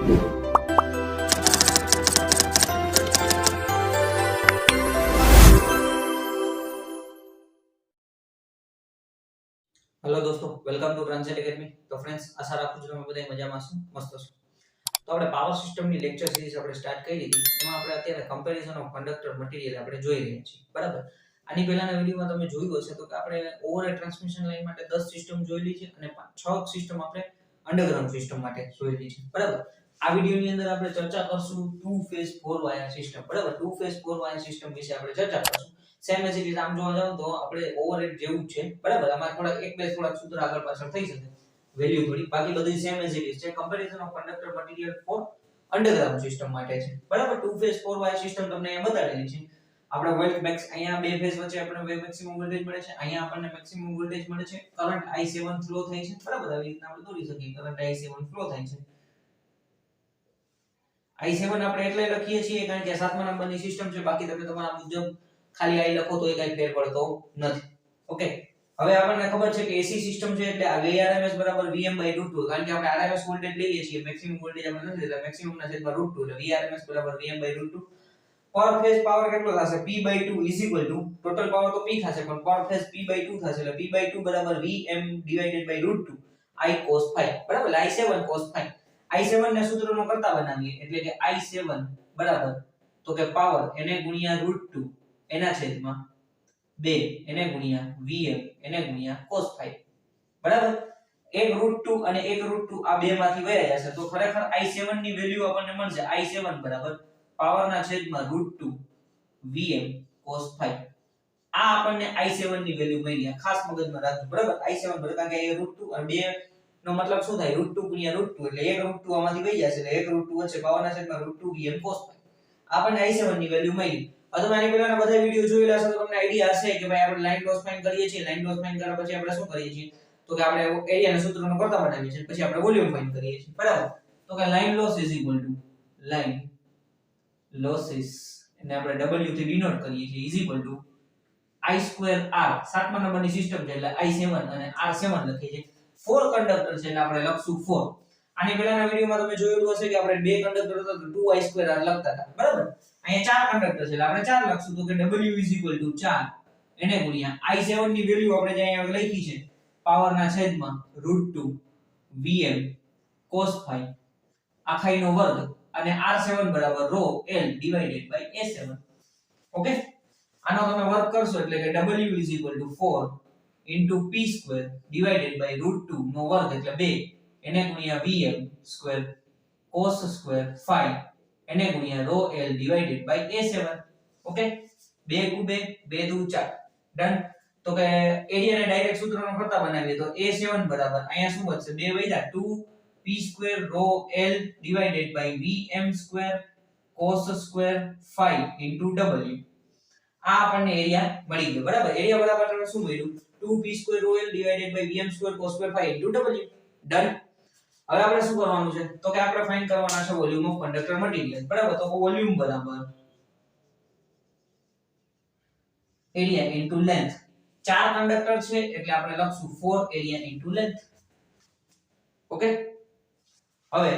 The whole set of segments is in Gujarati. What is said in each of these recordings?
हेलो दोस्तों, वेलकम टू ट्रांजिएंट एकेडमी। तो फ्रेंड्स, आशा રાખું છું તમે બધા મજામાં છો, મસ્ત છો। તો આપણે પાવર સિસ્ટમની લેક્ચર સિરીઝ આપણે સ્ટાર્ટ કરી દીધી। એમાં આપણે અત્યારે કમ્પેરિઝન ઓફ કંડક્ટર મટીરીયલ આપણે જોઈ રહ્યા છીએ, બરાબર। આની પહેલાના વિડિયોમાં તમે જોયું હશે તો કે આપણે ઓવરહેડ ટ્રાન્સમિશન લાઇન માટે 10 સિસ્ટમ જોઈલી છે અને 6 સિસ્ટમ આપણે અંડરગ્રાઉન્ડ સિસ્ટમ માટે જોઈલી છે, બરાબર। આ વિડિયોની અંદર આપણે ચર્ચા કરશું ટુ ફેઝ 4 વાયર સિસ્ટમ, બરાબર। ટુ ફેઝ 4 વાયર સિસ્ટમ વિશે આપણે ચર્ચા કરશું। સેમ એઝ ઇટ ઇઝ આમ જોવા જાવ તો આપણે ઓવરહેડ જેવું જ છે, બરાબર। આમાં થોડા એક બે થોડા સૂત્ર આગળ પાછળ થઈ શકે, વેલ્યુ થોડી, બાકી બધી સેમ એઝ ઇટ ઇઝ છે। Comparison of conductor material for underground system માટે છે, બરાબર। ટુ ફેઝ 4 વાયર સિસ્ટમ તમને અહીંયા બતાડેલી છે। આપણે વોલ્ટ મેક્સ અહીંયા બે ફેઝ વચ્ચે આપણે મેક્સિમમ વોલ્ટેજ મળે છે, અહીંયા આપણને મેક્સિમમ વોલ્ટેજ મળે છે, કરંટ I7 ફ્લો થાય છે, બરાબર। આવી રીતના આપણે દોરી શકીએ, કરંટ I7 ફ્લો થાય છે। I7 આપણે એટલે લખીએ છીએ કારણ કે 7મા નંબરની સિસ્ટમ છે, બાકી તમે તમારા મુજબ ખાલી I લખો તો એ કઈ ફેર પડતો નથી, ઓકે। હવે આપણને ખબર છે કે એસી સિસ્ટમ છે એટલે આ Vrms બરાબર Vm/√2, કારણ કે આપણે RMS વોલ્ટેજ લઈએ છીએ, મેક્સિમમ વોલ્ટેજ આપણે નથી લેતા, મેક્સિમમ ના છેદમાં √2 એટલે Vrms બરાબર Vm/√2। પર ફેઝ પાવર કેટલો થશે? P/2 ટોટલ પાવર તો P થશે પણ પર ફેઝ P/2 થશે એટલે P/2 બરાબર Vm/√2 I cos phi, બરાબર। I7 cos phi, I7 ને સૂત્રનો કરતા બનાવીએ એટલે કે I7 બરાબર તો કે પાવર એને ગુણ્યા √2 એના છેદમાં 2 એને ગુણ્યા Vm એને ગુણ્યા cos phi, બરાબર। એક √2 અને એક √2 આ બે માંથી વયા જશે તો ખરેખર I7 ની વેલ્યુ આપણને મળશે I7 બરાબર પાવર ના છેદમાં √2 Vm cos phi। આ આપણને I7 ની વેલ્યુ મળી, ખાસ મગજમાં રાખજો, બરાબર। I7 બરાબર કારણ કે એ √2 અને 2 નો મતલબ શું થાય? √2 ગુણ્યા √2 એટલે એક √2 આમાંથી વહી જશે એટલે એક √2 વચ્ચે પાવર ના છેદમાં √2 Vm cos phi આપણને I7 ની વેલ્યુ મળી। હવે આની પહેલાના બધા વિડિયો જોયેલા છે તો તમને આઈડિયા હશે કે ભાઈ આપણે લાઈન લોસ ફાઇન્ડ કરીએ છીએ, લાઈન લોસ ફાઇન્ડ કર્યા પછી આપણે શું કરીએ છીએ તો કે આપણે એરિયાના સૂત્રનો કરતા બનાવીએ છીએ, પછી આપણે વોલ્યુમ ફાઇન્ડ કરીએ છીએ, બરાબર। તો કે લાઈન લોસ લાઈન લોસીસ એને આપણે W થી ડિનોટ કરીએ છીએ I2R, 7મા નંબરની સિસ્ટમ છે એટલે I7 અને R7 લખીએ છીએ। 4 કંડક્ટર છે એટલે આપણે લખશું 4। આની પહેલાના વિડિયોમાં તમે જોયેલું હશે કે આપણે બે કંડક્ટર હતા તો 2I2R લખતા હતા, બરાબર। અહીંયા 4 કંડક્ટર છે એટલે આપણે 4 લખશું તો કે W 4 એને ગુણ્યા I7 ની વેલ્યુ આપણે જે અહીંયા લખી છે પાવર ના છેદમાં √2 Vm cos phi આખાઈનો વર્ગ અને R7 બરાબર ρ L divided by A7, okay. આનો તમે વર્ક કરશો એટલે કે W 4 p² ડિવાઇડેડ બાય √2 નો વર્ગ એટલે 2 એને ગુણ્યા Vm square cos square phi એને ગુણ્યા ρ L divided by A7, okay. 2 * 2 2 * 4 done. તો કે એરિયાને ડાયરેક્ટ સૂત્રનો કરતા બનાવીએ તો A7 બરાબર અહીંયા શું વધશે 2 વધ્યા 2 p² ρ L divided by Vm square cos square phi * W। આ આપણને એરિયા મળી ગયો, બરાબર। એરિયા બરાબર તમને શું મળ્યું 2 p² ρ L divided by Vm square cos square phi * W, done. હવે આપણે શું કરવાનું છે તો કે આપણે ફાઇન્ડ કરવાના છે વોલ્યુમ ઓફ કંડક્ટર મટીરીયલ, બરાબર। તો વોલ્યુમ બરાબર એરિયા ઇન્ટુ લેન્થ, 4 કંડક્ટર છે એટલે આપણે લખશું 4 એરિયા ઇન્ટુ લેન્થ, ઓકે। હવે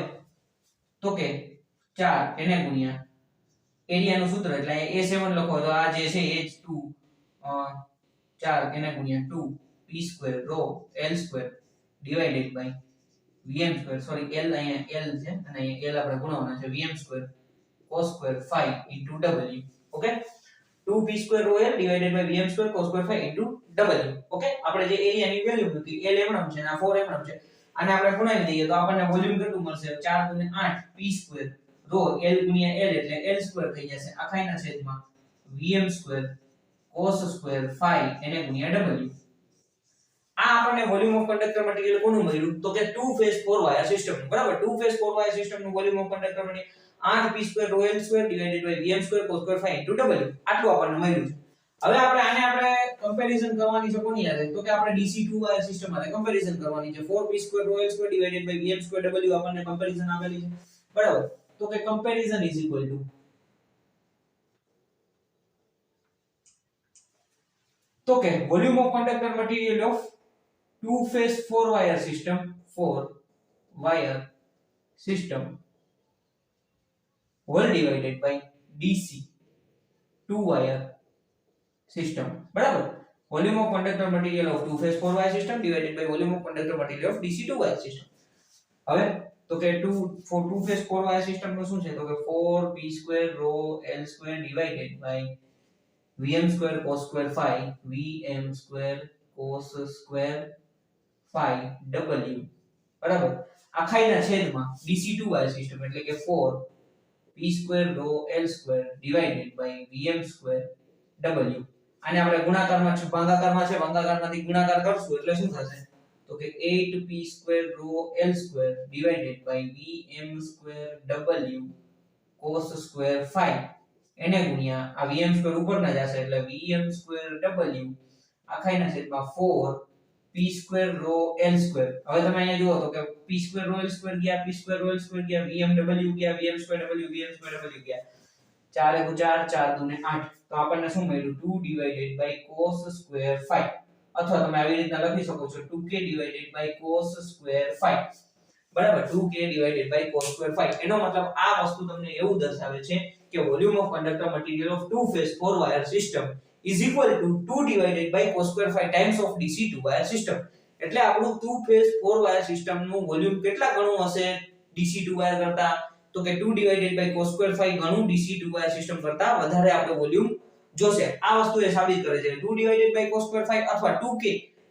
તો કે 4 એને ગુણ્યા એરિયાનું સૂત્ર એટલે A7 લખો તો આ જે છે H2 4 એને ગુણ્યા 2 p² ρ L² divided by Vm² sorry L અહીંયા L છે અને અહીંયા L આપણે ગુણવાના છે Vm² cos square phi * W, okay. 2 p² ρ L divided by Vm² cos square phi * W, okay. આપણે જે એરિયાની વેલ્યુ મૂકી L એમણમ છે અને આ 4 એમણમ છે, આને આપણે ગુણાવી દઈએ તો આપણને વોલ્યુમ કેટલું મળશે 4 * 8 p² ρ L ગુણ્યા L એટલે L² થઈ જશે આખાઈના છેદમાં Vm² cos સ્ક્વેર phi એને ગુણ્યા W। આ આપણને વોલ્યુમ ઓફ કંડક્ટર મટીરીયલ કોનું મળ્યું તો કે 2 ફેઝ 4 વાયર સિસ્ટમ, બરાબર। 2 ફેઝ 4 વાયર સિસ્ટમ નું volume of conductor material 8 p² ρ L² divided by Vm² cos square phi * W આટલું આપણને મળ્યું છે। હવે આને કમ્પેરીઝન કરવાની છે કોની યાર તો કે આપણે DC 2 વાયર સિસ્ટમ સાથે કમ્પેરીઝન કરવાની છે। 4 p² ρ L² divided by Vm² W આપણને કમ્પેરીઝન આપેલી છે, બરાબર। તો કે કમ્પેરીઝન તો કે volume of conductor material of 2 phase 4 wire system whole divided by DC two wire system, બરાબર. Volume of conductor material of two phase 4 wire system divided by volume of conductor material of DC two wire system. હવે તો કે ટુ ફેઝ 4 વાયર સિસ્ટમ નું શું છે તો કે 4p² rho l² divided by vm² cos² phi vm² cos² phi w, બરાબર. આખાઈના છેદમાં dc2 વાયર સિસ્ટમ એટલે કે 4p² rho l² divided by vm² w. આને આપણે ગુણાકારમાં છે, ભાગાકારમાંથી ગુણાકાર કરશું એટલે શું થશે તો કે 8p² rho l² divided by vm² w cos² phi એને ગુણ્યા આ vm² ઉપર ના જશે એટલે vm² w આખાઈના છેદમાં 4p² rho l². હવે તમે અહીંયા જુઓ તો કે p² rho l² ગયા, p² rho l² ગયા, vmw ગયા, vm² w ગયા. 4 * 4 4 * 2 = 8. તો આપણને શું મળ્યું 2 ડિવાઇડેડ બાય cos² phi, અથવા તમે આવી રીતના લખી શકો છો 2k divided by cos² phi, બરાબર. 2k divided by cos² phi. એનો મતલબ આ વસ્તુ તમને એવું દર્શાવે છે કે volume of conductor material of two phase 4 wire system is equal to 2 divided by cos² phi times of dc2 wire system. એટલે આપણું ટુ ફેઝ 4 વાયર સિસ્ટમ નું વોલ્યુમ કેટલા ગણું હશે dc2 વાયર કરતા તો કે 2 ડિવાઇડેડ બાય cos² phi ગણું dc2 વાયર સિસ્ટમ કરતા વધારે આપણે વોલ્યુમ જોશે. આ વસ્તુ એ સાબિત કરે છે 2 ડિવાઇડેડ બાય cos² phi અથવા 2k,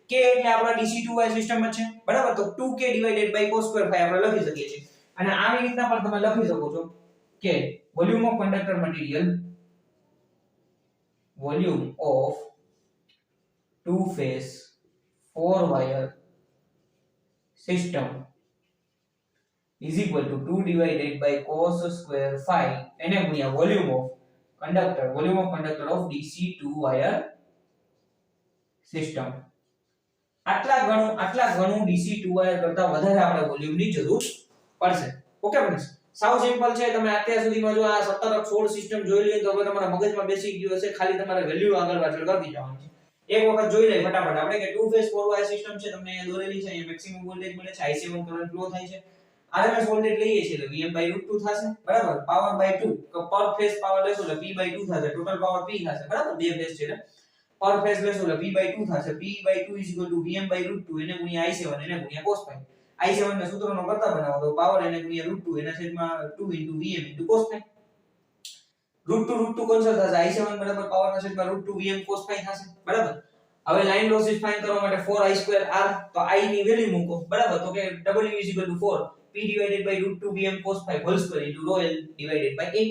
k એટલે આપણા dc2 વાયર સિસ્ટમ જ છે, બરાબર. તો 2k divided by cos² phi આપણે લખી શકીએ છીએ. અને આવી રીતના પણ તમે લખી શકો છો કે volume of conductor material, volume of two phase 4 wire system is equal to 2 divided by cos² phi એને ગુણ્યા volume of conductor of DC2 wire system. આટલા ઘણું DC2 વાયર કરતા વધારે આપણે વોલ્યુમની જરૂર પડશે. ઓકે ફ્રેન્ડ્સ, સાવ સિમ્પલ છે. તમે અત્યાર સુધીમાં જો આ 17 16 સિસ્ટમ જોઈ લઈએ તો હવે તમારા મગજમાં બેસી ગયું હશે. ખાલી તમારે વેલ્યુ આગળ પાછળ કરતી જવાની છે. એક વખત જોઈ લઈએ ફટાફટ આપણે કે ટુ ફેઝ 4 વાયર સિસ્ટમ છે. તમને અહીંયા દોરેલી છે. અહીંયા મેક્સિમમ વોલ્ટેજ મળે છે, I7 કરંટ ફ્લો થાય છે. RMS વોલ્ટેજ લઈએ છીએ એટલે Vm/√2 થશે, બરાબર. પાવર બાય 2 તો પર ફેઝ પાવર લેશું એટલે P/2 થશે. ટોટલ પાવર P થશે, બરાબર. બે ફેઝ છે એટલે પર ફેઝ લેશું એટલે P/2 થશે. P/2 Vm/√2 એને ગુણ્યા I7 એને ગુણ્યા cos phi. I7 ને સૂત્રનો કરતા બનાવો તો પાવર એને ગુણ્યા √2 એના છેદમાં 2 Vm cos phi. √2 કેન્સલ થશે. I7 બરાબર પાવરના છેદમાં √2 Vm cos phi થશે, બરાબર. હવે લાઈન લોસીસ ફાઇન્ડ કરવા માટે 4I2R તો I ની વેલ્યુ મૂકો, બરાબર. તો કે W 4 P divided by √2 Vm cos phi whole square into rho l divided by a.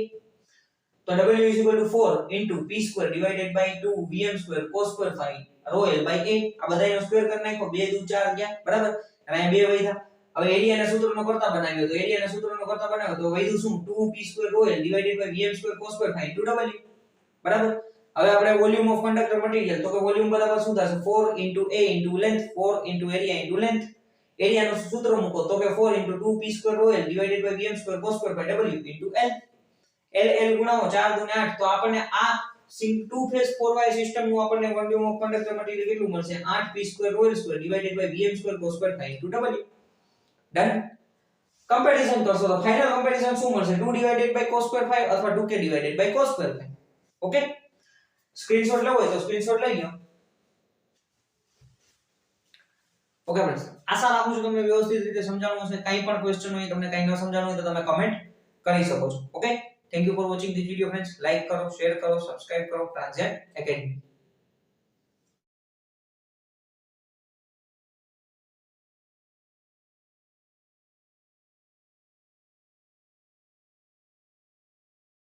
તો W is equal to 4 into P square divided by 2 Vm square cos square phi rho l by a. આ બધાયનો સ્ક્વેર કરી નાખો 2 * 4 ગયા, બરાબર. અને અહીં 2 વધ્યા. હવે એરિયાના સૂત્રનો કરતા બનાવ્યો તો એરિયાના સૂત્રનો કરતા બનાવ્યો તો વધ્યું શું 2p square rho l divided by Vm square cos square phi into W, બરાબર. હવે આપણે વોલ્યુમ ઓફ કંડક્ટર મટીરીયલ તો કે વોલ્યુમ બરાબર શું થશે 4 into a into length 4 into area into length. એરિયાનું સૂત્ર મૂકો તો કે 4 into 2p² rho l divided by vm² cos square by w into l. l ગુણાવો 4 * 2 = 8. તો આપણને આ ટુ ફેઝ 4 વાયર સિસ્ટમ નું આપણને વોલ્યુમ ઓફ કંડક્ટર મટીરીયલ કેટલું મળશે 8p² rho l² divided by vm² cos square phi into w. Done. Comparison કરશો તો ફાઇનલ કમ્પેરીઝન શું મળશે 2 divided by cos square phi અથવા 2k divided by cos square phi. Okay, screenshot લેવો હોય તો સ્ક્રીનશોટ લઈ લો. ઓકે ફ્રેન્ડ્સ, આશા રાખું છું તમને વ્યવસ્થિત રીતે સમજાણું હશે. કંઈ પણ ક્વેશ્ચન હોય, તમને કંઈ ન સમજાણું હોય તો તમે કમેન્ટ કરી શકો છો. Okay, thank you for watching this video friends. Like કરો, શેર કરો, સબસ્ક્રાઇબ કરો Transient Academy.